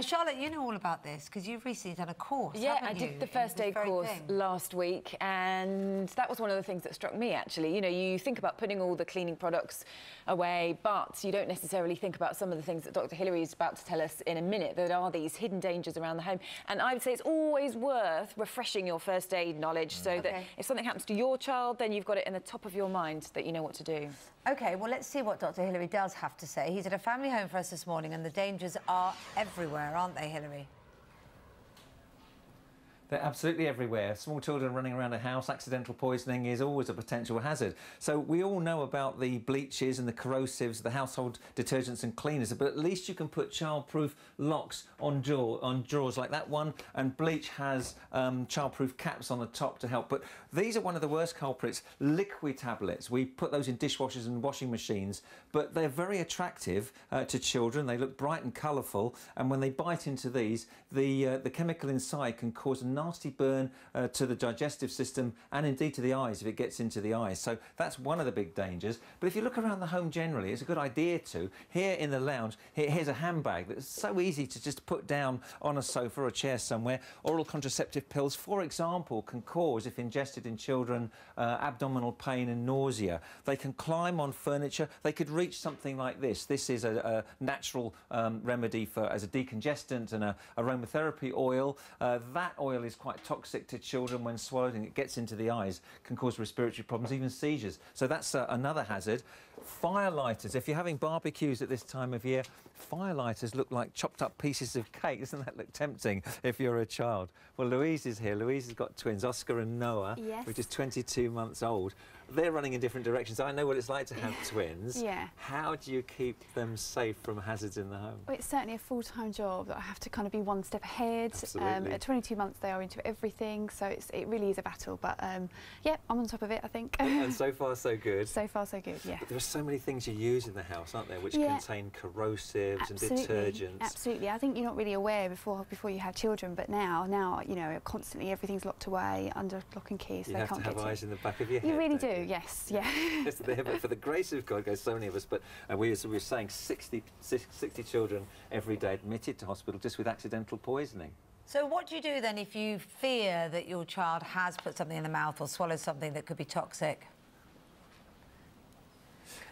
Charlotte, you know all about this because you've recently done a course, Yeah, I did the first aid course last week, and that was one of the things that struck me, actually. You know, you think about putting all the cleaning products away, but you don't necessarily think about some of the things that Dr. Hilary is about to tell us in a minute. There are these hidden dangers around the home, and I would say it's always worth refreshing your first aid knowledge so that if something happens to your child, then you've got it in the top of your mind that you know what to do. OK, well, let's see what Dr. Hilary does have to say. He's at a family home for us this morning, and the dangers are everywhere, aren't they, Hilary? They're absolutely everywhere. Small children running around a house, accidental poisoning is always a potential hazard. So we all know about the bleaches and the corrosives, the household detergents and cleaners, but at least you can put childproof locks on drawers like that one, and bleach has childproof caps on the top to help. But these are one of the worst culprits, liquid tablets. We put those in dishwashers and washing machines, but they're very attractive to children. They look bright and colourful, and when they bite into these, the chemical inside can cause a nasty burn to the digestive system and indeed to the eyes if it gets into the eyes. So that's one of the big dangers. But if you look around the home generally, it's a good idea to. Here in the lounge, here's a handbag that's so easy to just put down on a sofa or a chair somewhere. Oral contraceptive pills, for example, can cause, if ingested in children, abdominal pain and nausea. They can climb on furniture. They could reach something like this. This is a natural remedy as a decongestant and a aromatherapy oil. That oil is quite toxic to children when swallowed, and it gets into the eyes, can cause respiratory problems, even seizures. So that's another hazard. Fire lighters. If you're having barbecues at this time of year, fire lighters look like chopped up pieces of cake. Doesn't that look tempting if you're a child? Well, Louise is here. Louise has got twins, Oscar and Noah, which is 22 months old. They're running in different directions. I know what it's like to have twins. How do you keep them safe from hazards in the home? Well, it's certainly a full-time job that I have to kind of be one step ahead. At 22 months, they are into everything, so it really is a battle. But yeah, I'm on top of it, I think. And so far, so good. So far, so good. Yeah. But there are so many things you use in the house, aren't there, which contain corrosives and detergents. Absolutely. I think you're not really aware before you have children, but now you know constantly everything's locked away under lock and key, so they can't get to it. You have to have eyes in the back of your head. You really do. Yes. Yeah. Yes, but for the grace of God goes so many of us. But we were saying 60 children every day admitted to hospital just with accidental poisoning. So what do you do then if you fear that your child has put something in the mouth or swallowed something that could be toxic?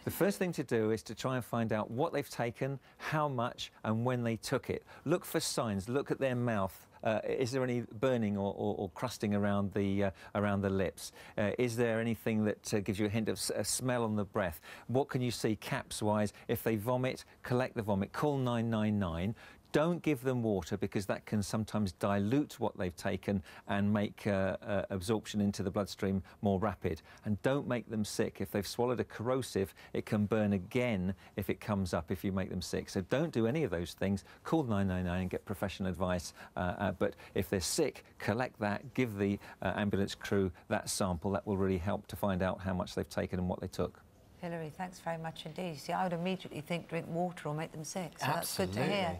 The first thing to do is to try and find out what they've taken, how much and when they took it. Look for signs, look at their mouth. Is there any burning or crusting around the lips? Is there anything that gives you a hint of a smell on the breath? What can you see caps-wise? If they vomit, collect the vomit. Call 999. Don't give them water because that can sometimes dilute what they've taken and make absorption into the bloodstream more rapid. And don't make them sick. If they've swallowed a corrosive, it can burn again if it comes up if you make them sick. So don't do any of those things. Call 999 and get professional advice. But if they're sick, collect that, give the ambulance crew that sample. That will really help to find out how much they've taken and what they took. Hilary, thanks very much indeed. See, I would immediately think drink water or make them sick, so that's good to hear.